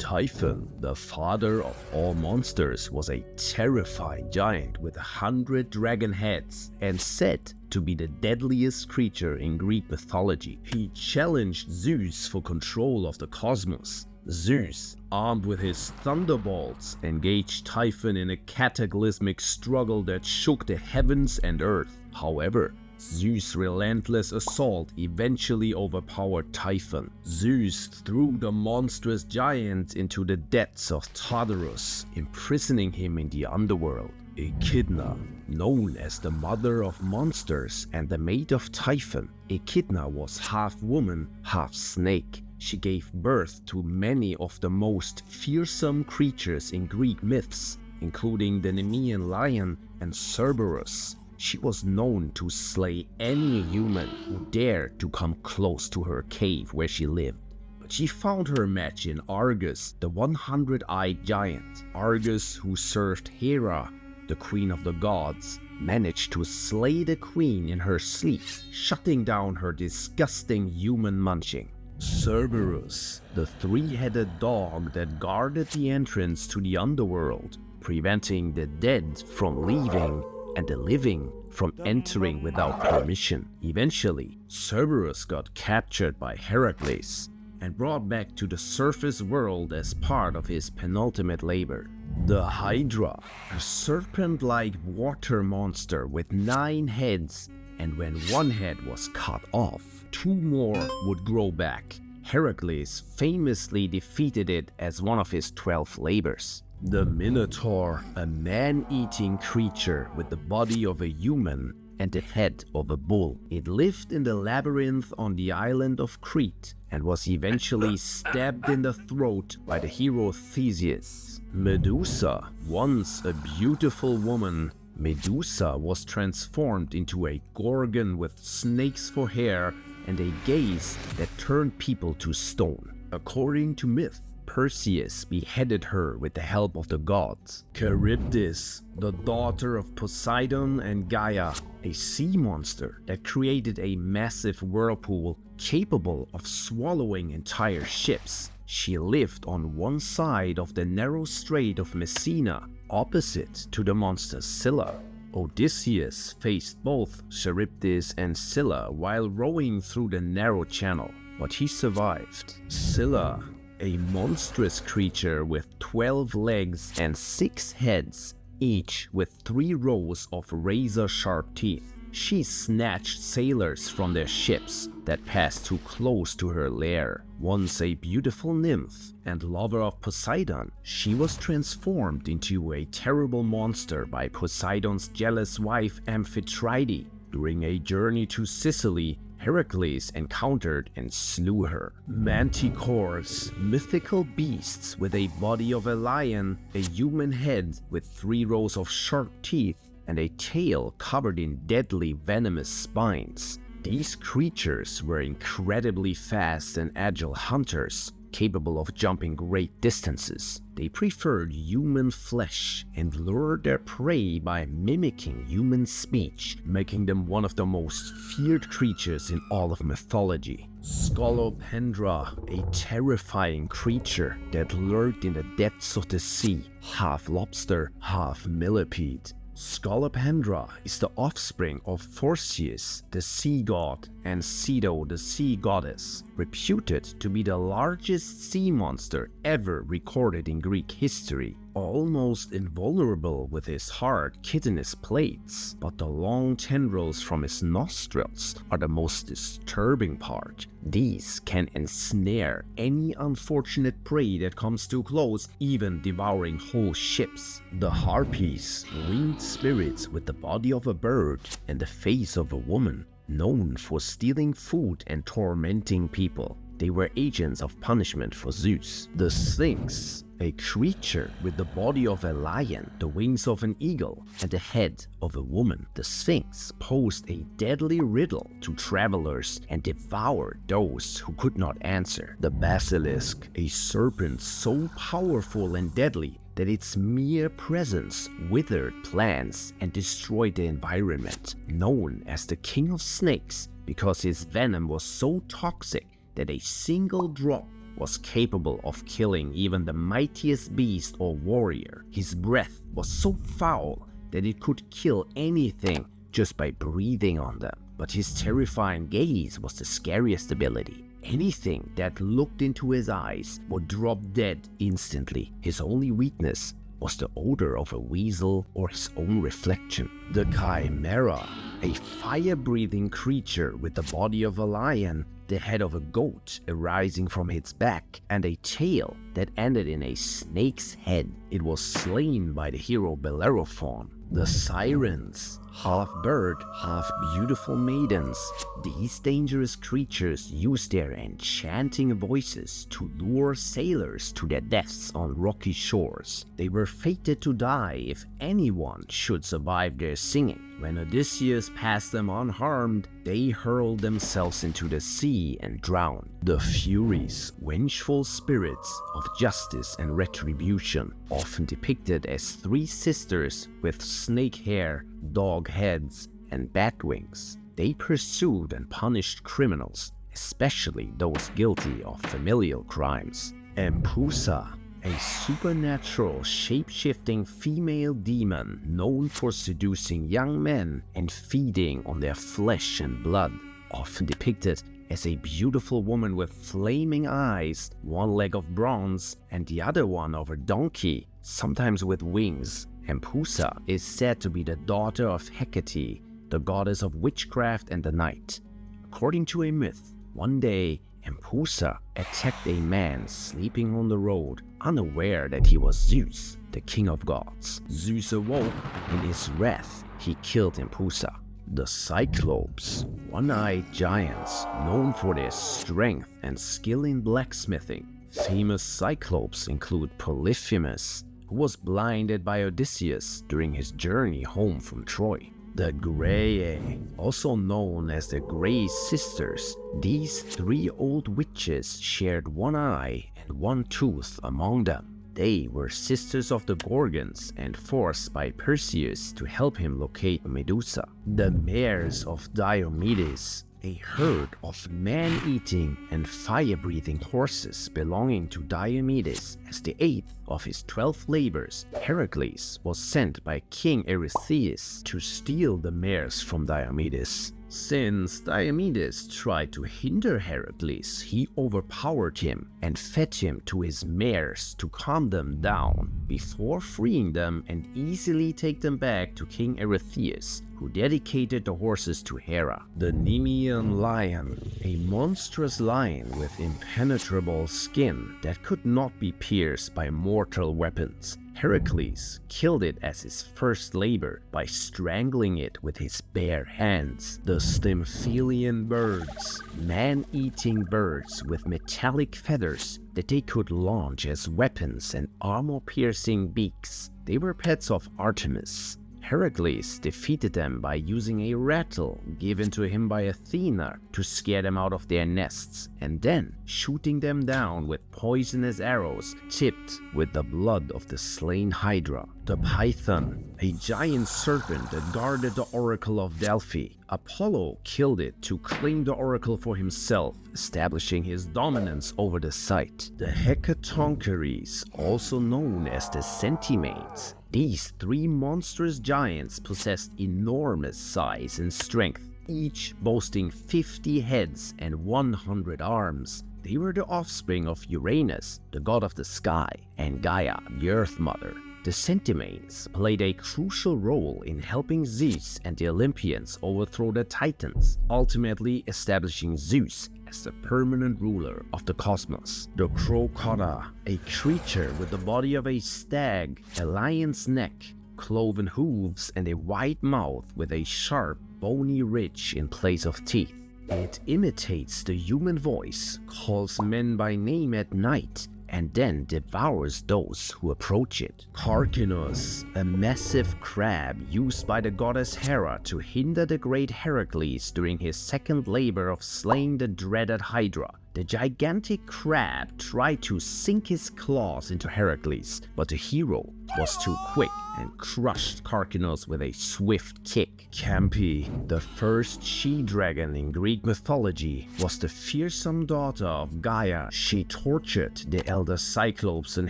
Typhon, the father of all monsters, was a terrifying giant with 100 dragon heads and said to be the deadliest creature in Greek mythology. He challenged Zeus for control of the cosmos. Zeus, armed with his thunderbolts, engaged Typhon in a cataclysmic struggle that shook the heavens and earth. However, Zeus' relentless assault eventually overpowered Typhon. Zeus threw the monstrous giant into the depths of Tartarus, imprisoning him in the underworld. Echidna, known as the mother of monsters and the mate of Typhon, Echidna was half woman, half snake. She gave birth to many of the most fearsome creatures in Greek myths, including the Nemean lion and Cerberus. She was known to slay any human who dared to come close to her cave where she lived. But she found her match in Argus, the 100-eyed giant. Argus, who served Hera, the queen of the gods, managed to slay the queen in her sleep, shutting down her disgusting human munching. Cerberus, the three-headed dog that guarded the entrance to the underworld, preventing the dead from leaving and the living from entering without permission. Eventually, Cerberus got captured by Heracles and brought back to the surface world as part of his penultimate labor. The Hydra, a serpent-like water monster with 9 heads, and when one head was cut off, 2 more would grow back. Heracles famously defeated it as one of his 12 labors. The Minotaur, a man-eating creature with the body of a human and the head of a bull. It lived in the labyrinth on the island of Crete and was eventually stabbed in the throat by the hero Theseus. Medusa, once a beautiful woman, Medusa was transformed into a gorgon with snakes for hair and a gaze that turned people to stone. According to myth, Perseus beheaded her with the help of the gods. Charybdis, the daughter of Poseidon and Gaia, a sea monster that created a massive whirlpool capable of swallowing entire ships. She lived on one side of the narrow strait of Messina, opposite to the monster Scylla. Odysseus faced both Charybdis and Scylla while rowing through the narrow channel, but he survived. Scylla, a monstrous creature with 12 legs and 6 heads, each with 3 rows of razor-sharp teeth. She snatched sailors from their ships that passed too close to her lair. Once a beautiful nymph and lover of Poseidon, she was transformed into a terrible monster by Poseidon's jealous wife Amphitrite. During a journey to Sicily, Heracles encountered and slew her. Manticores, mythical beasts with a body of a lion, a human head with 3 rows of sharp teeth, and a tail covered in deadly venomous spines. These creatures were incredibly fast and agile hunters, capable of jumping great distances. They preferred human flesh and lured their prey by mimicking human speech, making them one of the most feared creatures in all of mythology. Scolopendra, a terrifying creature that lurked in the depths of the sea, half lobster, half millipede. Scolopendra is the offspring of Phorcys, the sea god, and Ceto, the sea goddess, reputed to be the largest sea monster ever recorded in Greek history. Almost invulnerable with his hard chitinous plates, but the long tendrils from his nostrils are the most disturbing part. These can ensnare any unfortunate prey that comes too close, even devouring whole ships. The Harpies, winged spirits with the body of a bird and the face of a woman, known for stealing food and tormenting people. They were agents of punishment for Zeus. The Sphinx, a creature with the body of a lion, the wings of an eagle, and the head of a woman. The Sphinx posed a deadly riddle to travelers and devoured those who could not answer. The Basilisk, a serpent so powerful and deadly that its mere presence withered plants and destroyed the environment. Known as the King of Snakes because his venom was so toxic that a single drop was capable of killing even the mightiest beast or warrior. His breath was so foul that it could kill anything just by breathing on them. But his terrifying gaze was the scariest ability. Anything that looked into his eyes would drop dead instantly. His only weakness was the odor of a weasel or his own reflection. The Chimera, a fire-breathing creature with the body of a lion, the head of a goat arising from its back, and a tail that ended in a snake's head. It was slain by the hero Bellerophon. The Sirens, half bird, half beautiful maidens. These dangerous creatures used their enchanting voices to lure sailors to their deaths on rocky shores. They were fated to die if anyone should survive their singing. When Odysseus passed them unharmed, they hurled themselves into the sea and drowned. The Furies, vengeful spirits of justice and retribution, often depicted as three sisters with snake hair, dog heads, and bat wings. They pursued and punished criminals, especially those guilty of familial crimes. Empusa, a supernatural shape-shifting female demon known for seducing young men and feeding on their flesh and blood, often depicted as a beautiful woman with flaming eyes, one leg of bronze and the other one of a donkey, sometimes with wings. Empusa is said to be the daughter of Hecate, the goddess of witchcraft and the night. According to a myth, one day Empusa attacked a man sleeping on the road, unaware that he was Zeus, the king of gods. Zeus awoke, and in his wrath, he killed Empusa. The Cyclopes, one-eyed giants known for their strength and skill in blacksmithing. Famous Cyclopes include Polyphemus, who was blinded by Odysseus during his journey home from Troy. The Graeae, also known as the Grey Sisters, these three old witches shared one eye and one tooth among them. They were sisters of the Gorgons and forced by Perseus to help him locate Medusa. The Mares of Diomedes, a herd of man-eating and fire-breathing horses belonging to Diomedes. As the eighth of his 12 labors, Heracles was sent by King Eurystheus to steal the mares from Diomedes. Since Diomedes tried to hinder Heracles, he overpowered him and fed him to his mares to calm them down before freeing them and easily take them back to King Eurystheus, who dedicated the horses to Hera. The Nemean lion, a monstrous lion with impenetrable skin that could not be pierced by mortal weapons. Heracles killed it as his first labor by strangling it with his bare hands. The Stymphalian birds, man-eating birds with metallic feathers that they could launch as weapons and armor-piercing beaks. They were pets of Artemis. Heracles defeated them by using a rattle given to him by Athena to scare them out of their nests, and then shooting them down with poisonous arrows tipped with the blood of the slain Hydra. The Python, a giant serpent that guarded the Oracle of Delphi. Apollo killed it to claim the oracle for himself, establishing his dominance over the site. The Hecatoncheires, also known as the Centimates. These three monstrous giants possessed enormous size and strength, each boasting 50 heads and 100 arms. They were the offspring of Uranus, the god of the sky, and Gaia, the Earth Mother. The Centimates played a crucial role in helping Zeus and the Olympians overthrow the Titans, ultimately establishing Zeus as the permanent ruler of the cosmos. The Crocoda, a creature with the body of a stag, a lion's neck, cloven hooves, and a wide mouth with a sharp, bony ridge in place of teeth. It imitates the human voice, calls men by name at night, and then devours those who approach it. Carcinus, a massive crab used by the goddess Hera to hinder the great Heracles during his second labor of slaying the dreaded Hydra. The gigantic crab tried to sink his claws into Heracles, but the hero was too quick and crushed Carcinus with a swift kick. Campi, the first she-dragon in Greek mythology, was the fearsome daughter of Gaia. She tortured the elder Cyclops and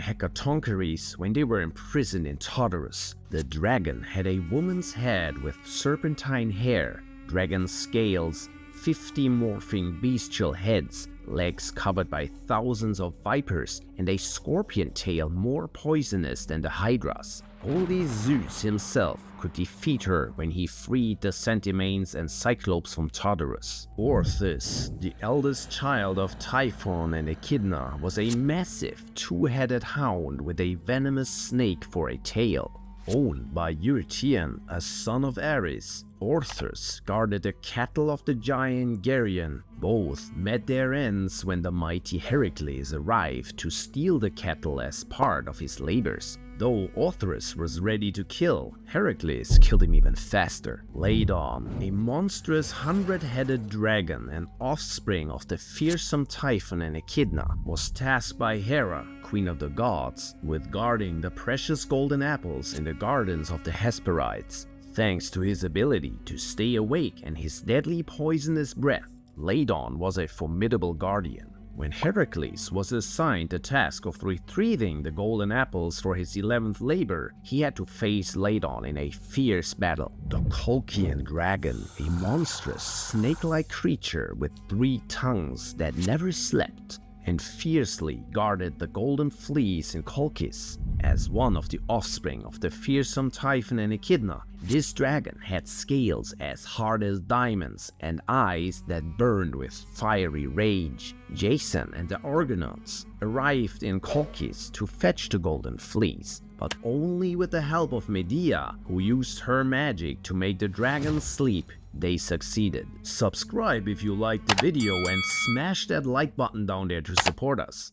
Hecatoncheires when they were imprisoned in Tartarus. The dragon had a woman's head with serpentine hair, dragon scales, 50 morphing bestial heads, legs covered by thousands of vipers, and a scorpion tail more poisonous than the hydras. Only Zeus himself could defeat her when he freed the Centimanes and Cyclops from Tartarus. Orthus, the eldest child of Typhon and Echidna, was a massive two-headed hound with a venomous snake for a tail. Owned by Eurytion, a son of Ares, Orthus guarded the cattle of the giant Geryon. Both met their ends when the mighty Heracles arrived to steal the cattle as part of his labors. Though Orthus was ready to kill, Heracles killed him even faster. Ladon, a monstrous 100-headed dragon and offspring of the fearsome Typhon and Echidna, was tasked by Hera, queen of the gods, with guarding the precious golden apples in the gardens of the Hesperides. Thanks to his ability to stay awake and his deadly poisonous breath, Ladon was a formidable guardian. When Heracles was assigned the task of retrieving the golden apples for his 11th labor, he had to face Ladon in a fierce battle. The Colchian dragon, a monstrous snake-like creature with 3 tongues that never slept and fiercely guarded the golden fleece in Colchis. As one of the offspring of the fearsome Typhon and Echidna, this dragon had scales as hard as diamonds and eyes that burned with fiery rage. Jason and the Argonauts arrived in Colchis to fetch the golden fleece, but only with the help of Medea, who used her magic to make the dragon sleep. They succeeded. Subscribe if you liked the video and smash that like button down there to support us.